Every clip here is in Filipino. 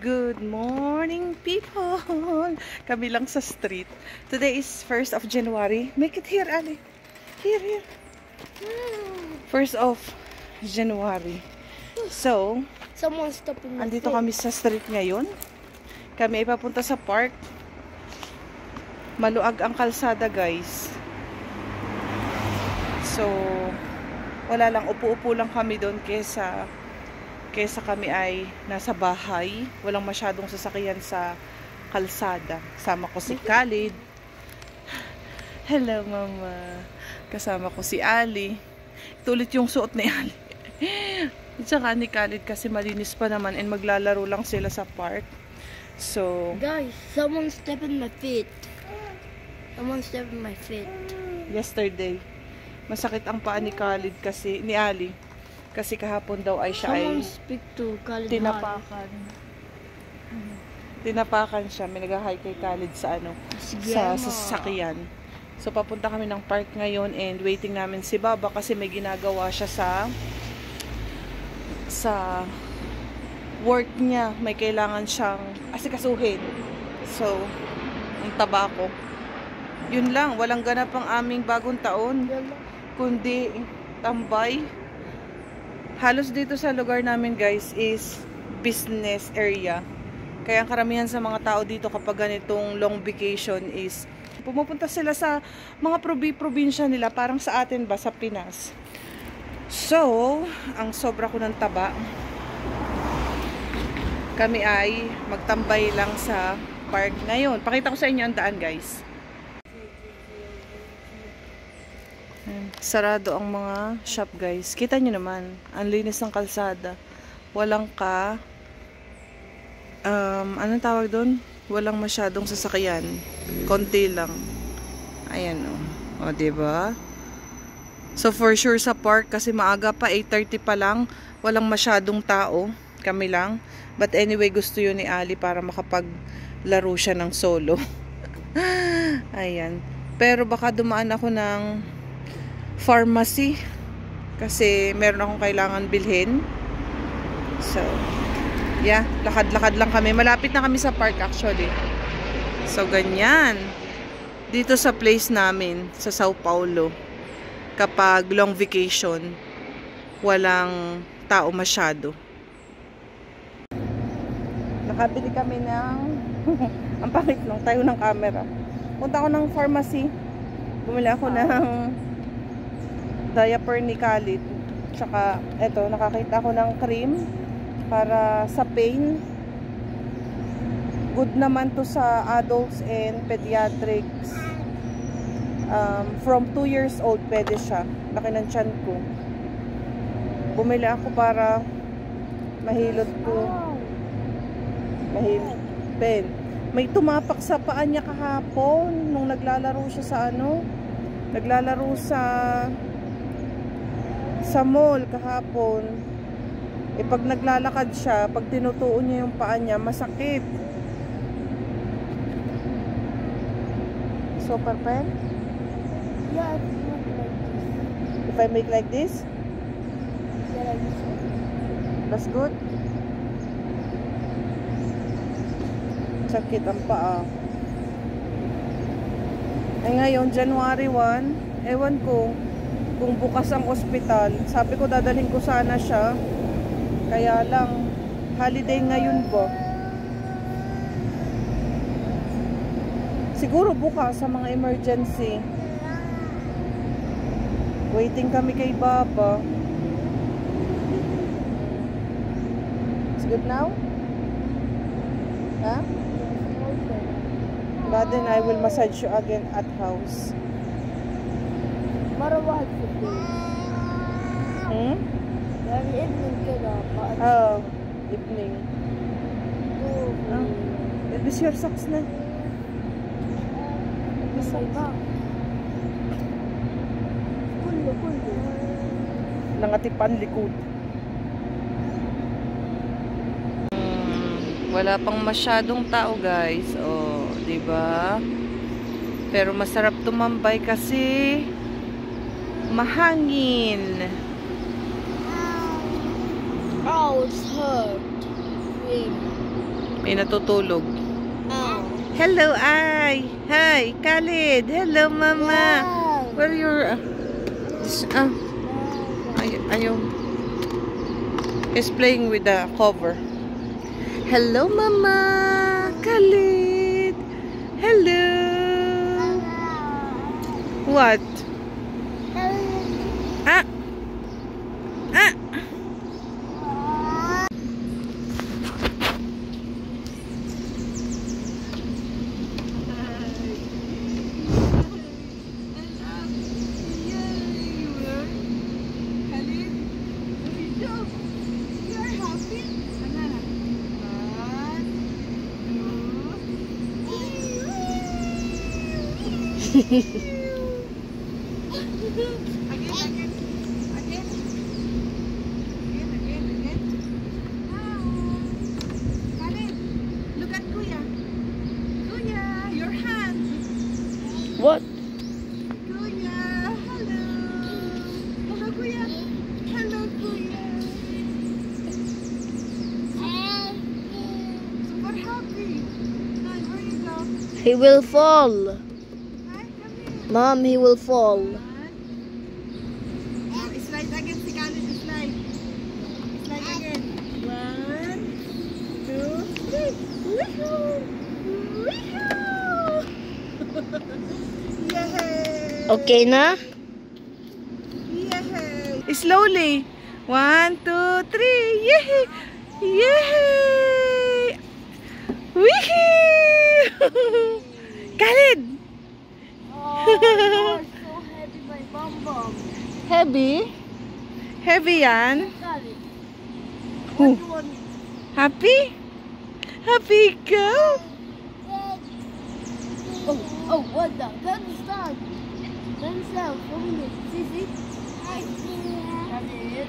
Good morning, people! Kami lang sa street. Today is 1st of January. Make it here, Ali. Here. 1st of January. So, andito kami sa street ngayon. Kami ay papunta sa park. Maluag ang kalsada, guys. So, wala lang. Upo-upo lang kami doon kesa kami ay nasa bahay. Walang masyadong sasakyan sa kalsada. Kasama ko si Khalid. Hello, Mama. Kasama ko si Ali. Ito ulit yung suot ni Ali. At saka ni Khalid kasi malinis pa naman and maglalaro lang sila sa park. So, guys, someone stepped in my feet. Someone stepped in my feet. Yesterday, masakit ang paa ni Khalid kasi, ni Ali. Kasi kahapon daw ay siya ay tinapakan. Tinapakan siya. May nag-hi kay Khalid sa sa sasakyan. So papunta kami ng park ngayon and waiting namin si Baba kasi may ginagawa siya sa work niya. May kailangan siyang asikasuhin. So, ang tabako. Yun lang, walang ganap ang aming bagong taon. Kundi tambay. Halos dito sa lugar namin, guys, is business area. Kaya ang karamihan sa mga tao dito kapag ganitong long vacation is pumupunta sila sa mga probinsya nila, parang sa atin ba, sa Pinas. So, ang sobra ko ng taba. Kami ay magtambay lang sa park ngayon. Pakita ko sa inyo ang daan, guys. Sarado ang mga shop, guys. Kita nyo naman, ang linis ng kalsada. Walang anong tawag doon? Walang masyadong sasakyan. Konti lang. Ayan, o. O, diba? So, for sure sa park, kasi maaga pa, 8:30 pa lang, walang masyadong tao. Kami lang. But anyway, gusto yun ni Ali para makapaglaro siya ng solo. Ayan. Pero baka dumaan ako ng pharmacy kasi meron akong kailangan bilhin. So, yeah, lakad-lakad lang kami. Malapit na kami sa park actually. So, ganyan. Dito sa place namin sa Sao Paulo, kapag long vacation, walang tao masyado. Nakabili kami ng ang pangit nung tayo ng camera. Punta ako ng pharmacy. Bumili ako ng diaper ni Khalid. Tsaka, eto, nakakita ko ng cream para sa pain. Good naman to sa adults and pediatrics. From 2 years old, pwede siya. Laki ng tiyan ko. Bumili ako para mahilot ko. Mahilot. Pen. May tumapak sa paa niya kahapon nung naglalaro siya sa naglalaro sa mall kahapon. Pag naglalakad siya, pag tinutuon niya yung paa niya, masakit. Super pen? Yeah, if I make like this? Yeah, like this. That's good? Sakit ang paa. Ngayon, January 1, ewan ko kung bukas ang ospital. Sabi ko dadalhin ko sana siya. Kaya lang, holiday ngayon po. Siguro bukas sa mga emergency. Waiting kami kay Baba. It's good now? Huh? But then I will massage you again at house. Marawag sa Dari evening ka pa. Oh, evening. Elbis your socks na. Bisa ba? Kulo. Nangatipan likod. Wala pang masyadong tao, guys. Oh, 'di ba? Pero masarap tumambay kasi mahangin. Oh, it's hurt. May natutulog. Oh. Hello, Ay. Hi, Khalid. Hello, Mama. Where your... Ayaw. He's playing with the cover. Hello, Mama. Khalid. Hello. What? Ah. Ah. What? Kuya, hello. Hello, Kuya. Hello, Kuya. Super happy. Hi, where you go? He will fall. Hi, come here. Mom, he will fall. Slide again, si Khalid. Slide. Slide again. 1, 2, 3. Woohoo! Woohoo! Yay! Okay na? Yay! Slowly. 1, 2, 3. Yay! Yay! Wee! Khalid! Oh, you're so heavy, my bum. Heavy? Heavy yan? Khalid, Oh. what do you want? Happy? Happy ka? Oh, what the? Don't stop. Don't stop. 1 minute. See? Khalid.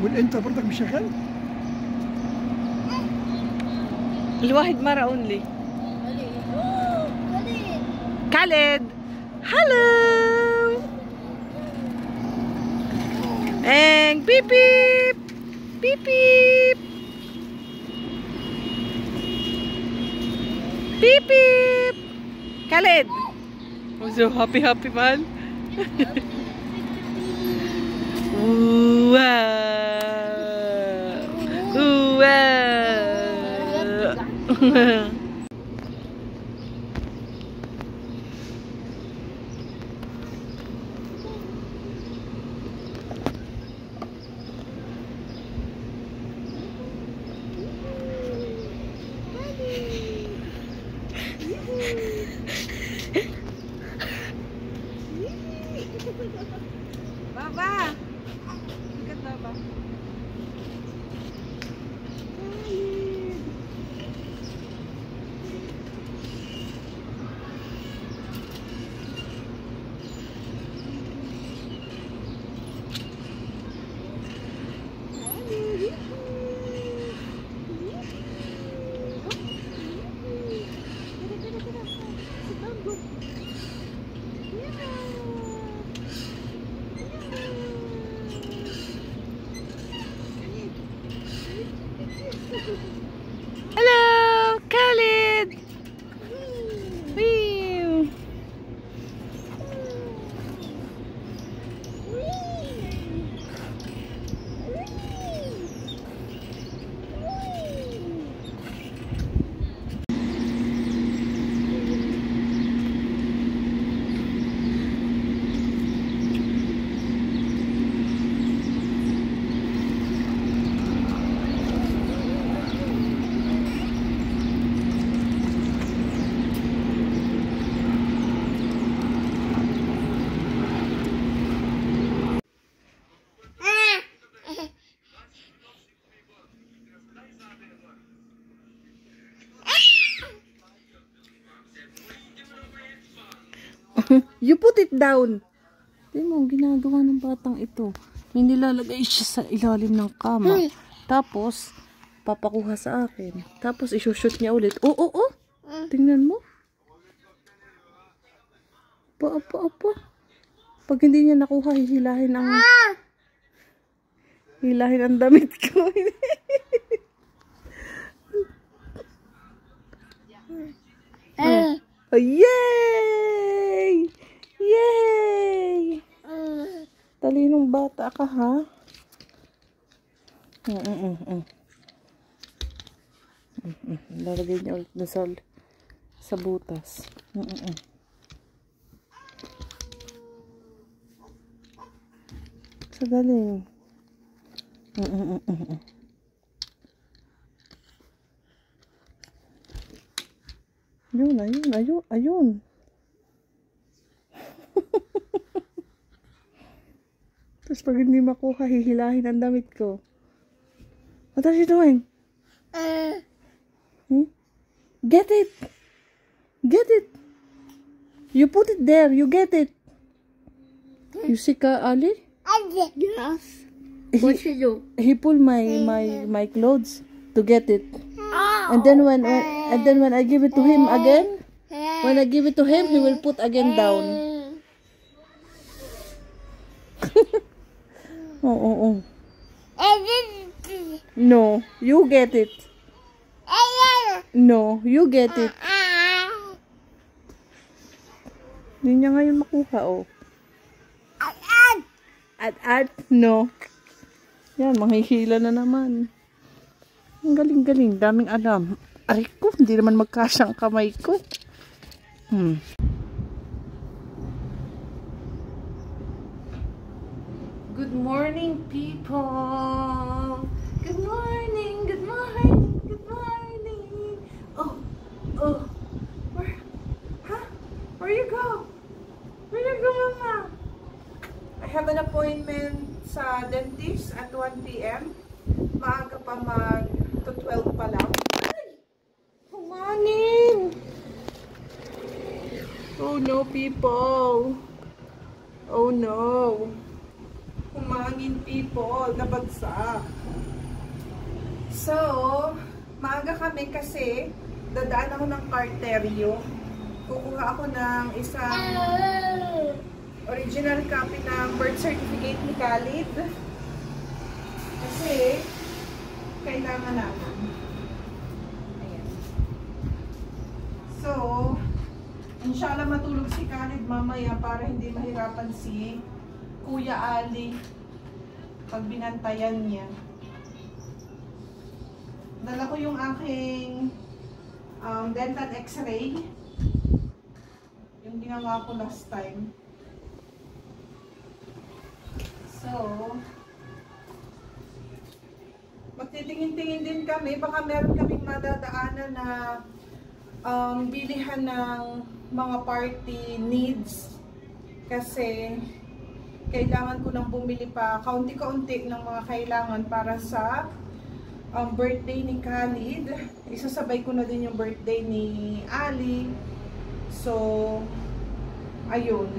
وانت برضك مشغل؟ الواحد مرة only. Khalid! Hello! And beep beep! Beep beep! Beep beep! Khalid! I'm so happy man. Wow! Wow! Baba! Look at Baba. You put it down. Tingnan mo, ginagawa ng batang ito. May nilalagay siya sa ilalim ng kama. Tapos, papakuha sa akin. Tapos, isushoot niya ulit. Oo. Tingnan mo. Apa. Pag hindi niya nakuha, hihilahin ang damit ko. Oh, yay! Yay! Talinong bata ka, ha? Lalagay niya ulit na sa butas. Sa galing. Ayun. Tapos pag hindi makuha, hihilahin ang damit ko. What are you doing? Get it! Get it! You put it there, you get it. You see ka, Ali? Yes. What should you do? He pulled my clothes to get it. And then when I give it to him again, when I give it to him, he will put again down. Oh. No, you get it. No, you get it. Hindi niya ngayon makuha, oh. At, no. Yan, manghihila na naman. Ang galing-galing, daming alam. Aray ko, hindi naman magkasyang kamay ko. Good morning, people. Good morning. Oh. Where you go? Mama? I have an appointment sa dentist at 1 p.m. Maaga pa to 12 pa lang. Humangin! Oh no, people. Oh no. Humangin, people. Nabagsak. So, maaga kami kasi dadaan ako ng Carterio. Kukuha ako ng isang original copy ng birth certificate ni Khalid. Kasi, kailangan namin. Ayan. So, inshallah matulog si Khalid mamaya para hindi mahirapan si Kuya Ali pag binantayan niya. Dala ko yung aking dental x-ray. Yung ginawa ko last time. So, magtitingin-tingin din kami. Baka meron kaming madadaanan na bilihan ng mga party needs. Kasi, kailangan ko nang bumili pa kaunti-kaunti ng mga kailangan para sa birthday ni Khalid. Isasabay ko na din yung birthday ni Ali. So, ayun.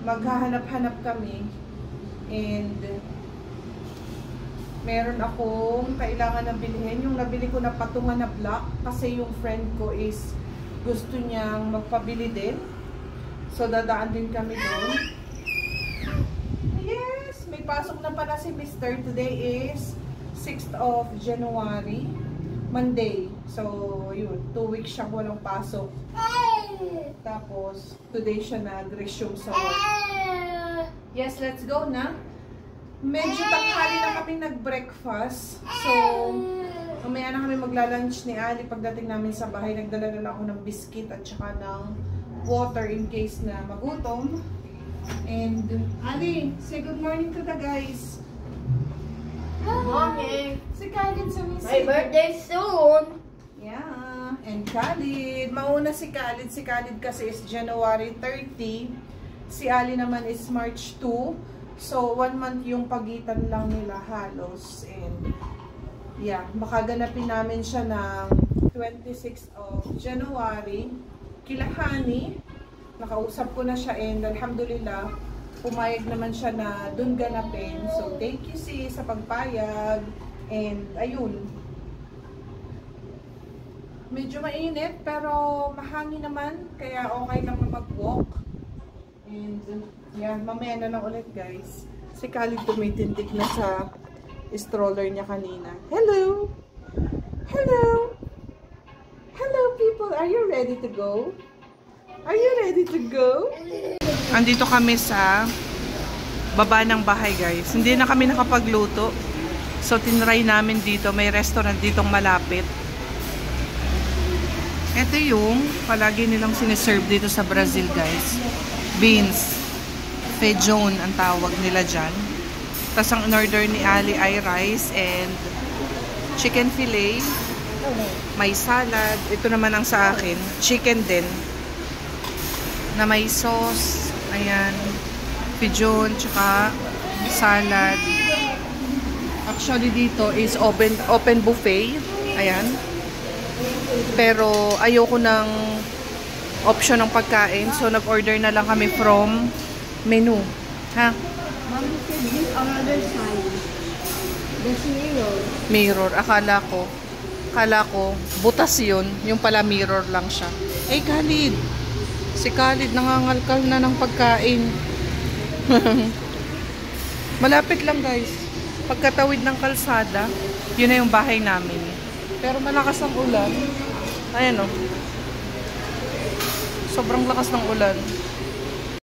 Maghahanap-hanap kami. And meron akong kailangan na bilhin. Yung nabili ko na patungan na block kasi yung friend ko is gusto niyang magpabili din. So, dadaan din kami doon. Yes! May pasok na pala si Mr. Today is 6th of January. Monday. So, yun. 2 weeks siya walang pasok. Tapos, today siya nag-resume sa work. Yes, let's go na. Medyo tanghali na kaming nag-breakfast. So, mamaya na kami magla-lunch ni Ali. Pagdating namin sa bahay, nagdala na ako ng biscuit at saka ng water in case na magutom. And, Ali, say good morning to the guys. Good morning. Si Khalid sa misa. My birthday soon. Yeah. And Khalid. Mauna si Khalid. Si Khalid kasi is January 30. Si Ali naman is March 2. So, 1 month yung pagitan lang nila halos. And, yeah. Baka ganapin namin siya ng 26th of January. Kilahani. nakausap ko na siya and alhamdulillah, pumayag naman siya na dun ganapin. So, thank you sis sa pagpayag. And, ayun. Medyo mainit, pero mahangin naman. Kaya okay lang na mag-walk. And, yan, mamaya na lang ulit guys. Si Khalid tumitindig na sa stroller niya kanina. Hello! Hello! Hello people! Are you ready to go? Are you ready to go? Andito kami sa baba ng bahay guys. Hindi na kami nakapagluto. So tinry namin dito. May restaurant ditong malapit. Ito yung palagi nilang siniserve dito sa Brazil guys. Beans. Feijão ang tawag nila dyan. Tapos ang in-order ni Ali ay rice and chicken fillet. May salad. Ito naman ang sa akin. Chicken din. Na may sauce. Ayan. Feijão, tsaka salad. Actually dito is open buffet. Ayan. Pero ayoko ng option ng pagkain. So nag-order na lang kami from menu. Ha? Mommy said this on other side. There's mirror. Mirror. Akala ko butas yun. Yung pala mirror lang siya. Eh Khalid. Si Khalid nangangalkal na ng pagkain. Malapit lang guys. Pagkatawid ng kalsada, yun na yung bahay namin. Pero malakas ang ulan. Ayan o. Sobrang lakas ng ulan.